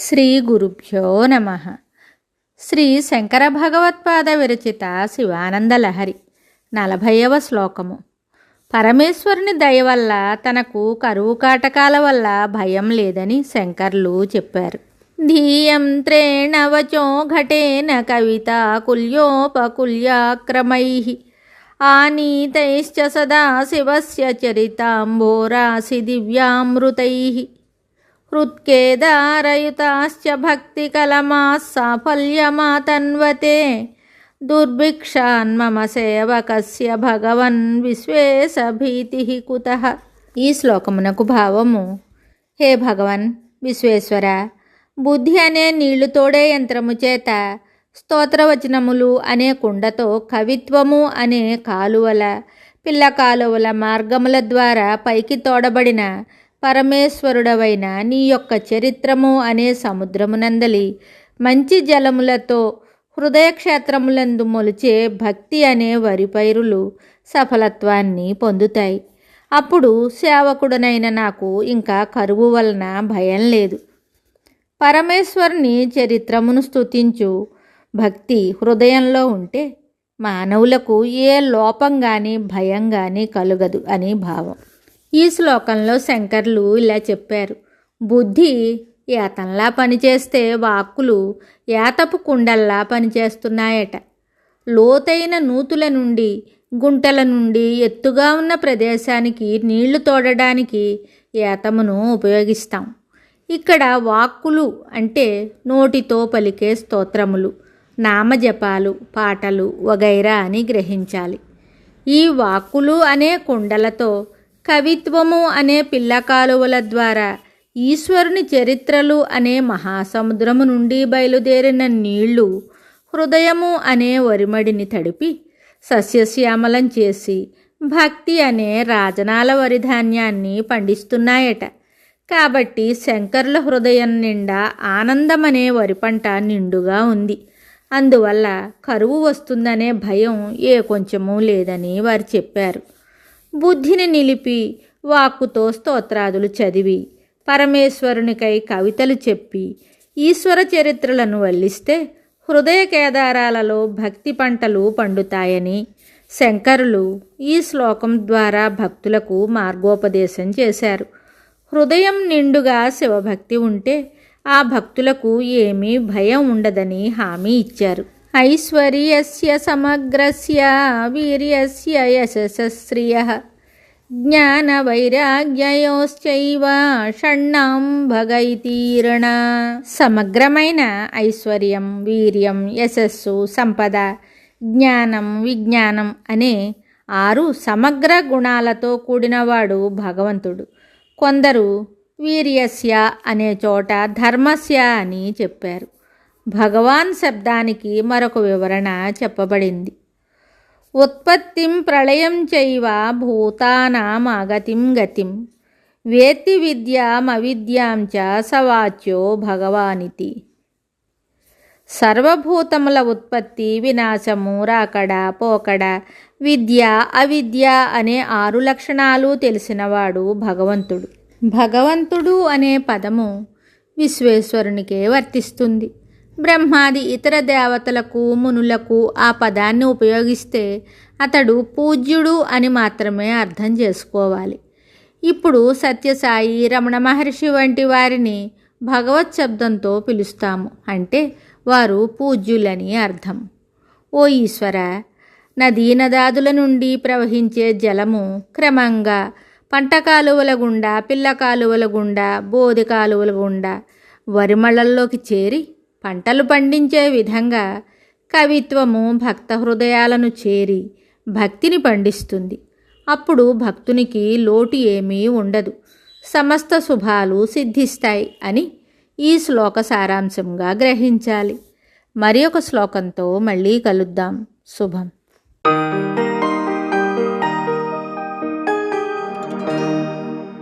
శ్రీ గురుభ్యో నమః. శ్రీ శంకర భగవత్పాద విరచిత శివానందలహరి 40వ శ్లోకము. పరమేశ్వరుని దయ వల్ల తనకు కరువు కాటకాల వల్ల భయం లేదని శంకర్లు చెప్పారు. ధీయంత్రేణ వచో ఘటేన కవిత కుల్యోపకుల్యాక్రమైః ఆనీతైశ్చ సదా శివస్య చరితాంబోరాసి దివ్యామృతైః హృత్కేదారయుతాశ్చ భక్తికలమాः సాఫల్యమాతన్వతే దుర్భిక్షాన్మమ సేవకస్య భగవన్ విశ్వేశభీతిః కుతః. ఈ శ్లోకమునకు భావము: హే భగవన్ విశ్వేశ్వర, బుద్ధి అనే నీళ్లు తోడే యంత్రము చేత, స్తోత్రవచనములు అనే కుండతో, కవిత్వము అనే కాలువల, పిల్ల కాలువల మార్గముల ద్వారా పైకి తోడబడిన పరమేశ్వరుడవైన నీ యొక్క చరిత్రము అనే సముద్రమునందలి మంచి జలములతో హృదయక్షేత్రములందు మొలిచే భక్తి అనే వరి పైరులు సఫలత్వాన్ని పొందుతాయి. అప్పుడు సేవకుడనైన నాకు ఇంకా కరువు వలన భయం లేదు. పరమేశ్వరుని చరిత్రమును స్తుతించు భక్తి హృదయంలో ఉంటే మానవులకు ఏ లోపం కానీ భయం కానీ కలుగదు అని భావం. ఈ శ్లోకంలో శంకర్లు ఇలా చెప్పారు: బుద్ధి ఏతంలా పనిచేస్తే వాక్కులు ఏతపు కుండల్లా పనిచేస్తున్నాయట. లోతైన నూతుల నుండి, గుంటల నుండి ఎత్తుగా ఉన్న ప్రదేశానికి నీళ్లు తోడడానికి ఏతమును ఉపయోగిస్తాం. ఇక్కడ వాక్కులు అంటే నోటితో పలికే స్తోత్రములు, నామజపాలు, పాటలు వగైరా అని గ్రహించాలి. ఈ వాక్కులు అనే కుండలతో, కవిత్వము అనే పిల్ల కాలువల ద్వారా ఈశ్వరుని చరిత్రలు అనే మహాసముద్రము నుండి బయలుదేరిన నీళ్లు హృదయము అనే వరిమడిని తడిపి సస్యశ్యామలం చేసి భక్తి అనే రాజనాల వరిధాన్యాన్ని పండిస్తున్నాయట. కాబట్టి శంకరుల హృదయం నిండా ఆనందమనే వరి పంట నిండుగా ఉంది. అందువల్ల కరువు వస్తుందనే భయం ఏ కొంచెమూ లేదని వారు చెప్పారు. బుద్ధిని నిలిపి వాక్కుతో స్తోత్రాదులు చదివి, పరమేశ్వరునికై కవితలు చెప్పి, ఈశ్వర చరిత్రలను వల్లిస్తే హృదయ కేదారాలలో భక్తి పంటలు పండుతాయని శంకరులు ఈ శ్లోకం ద్వారా భక్తులకు మార్గోపదేశం చేశారు. హృదయం నిండుగా శివభక్తి ఉంటే ఆ భక్తులకు ఏమీ భయం ఉండదని హామీ ఇచ్చారు. ఐశ్వర్యస్య సమగ్రస్య వీర్యస్య యశస్శ్రియః జ్ఞానవైరాగ్యయోశ్చైవ షణ్ణాం భగైతీరణ. సమగ్రమైన ఐశ్వర్యం, వీర్యం, యశస్సు, సంపద, జ్ఞానం, విజ్ఞానం అనే 6 సమగ్ర గుణాలతో కూడినవాడు భగవంతుడు. కొందరు వీర్యస్య అనే చోట ధర్మస్య అని చెప్పారు. భగవాన్ శబ్దానికి మరొక వివరణ చెప్పబడింది: ఉత్పత్తిం ప్రళయం చైవ భూతానామాగతిం గతిం వేత్తి విద్యామవిద్యాం చ సవాచ్యో భగవానితి. సర్వభూతముల ఉత్పత్తి, వినాశము, రాకడ, పోకడ, విద్య, అవిద్య అనే 6 లక్షణాలు తెలిసినవాడు భగవంతుడు. భగవంతుడు అనే పదము విశ్వేశ్వరునికే వర్తిస్తుంది. బ్రహ్మాది ఇతర దేవతలకు, మునులకు ఆ పదాన్ని ఉపయోగిస్తే అతడు పూజ్యుడు అని మాత్రమే అర్థం చేసుకోవాలి. ఇప్పుడు సత్యసాయి, రమణ మహర్షి వంటి వారిని భగవత్ శబ్దంతో పిలుస్తాము అంటే వారు పూజ్యులని అర్థం. ఓ ఈశ్వర, నదీనదాదుల నుండి ప్రవహించే జలము క్రమంగా పంట కాలువల గుండా, పిల్ల కాలువల గుండా, బోధి కాలువల గుండా వరిమళ్ళల్లోకి చేరి పంటలు పండించే విధంగా కవిత్వము భక్త హృదయాలను చేరి భక్తిని పండిస్తుంది. అప్పుడు భక్తునికి లోటు ఏమీ ఉండదు, సమస్త శుభాలు సిద్ధిస్తాయి అని ఈ శ్లోక సారాంశంగా గ్రహించాలి. మరి ఒక శ్లోకంతో మళ్ళీ కలుద్దాం. శుభం.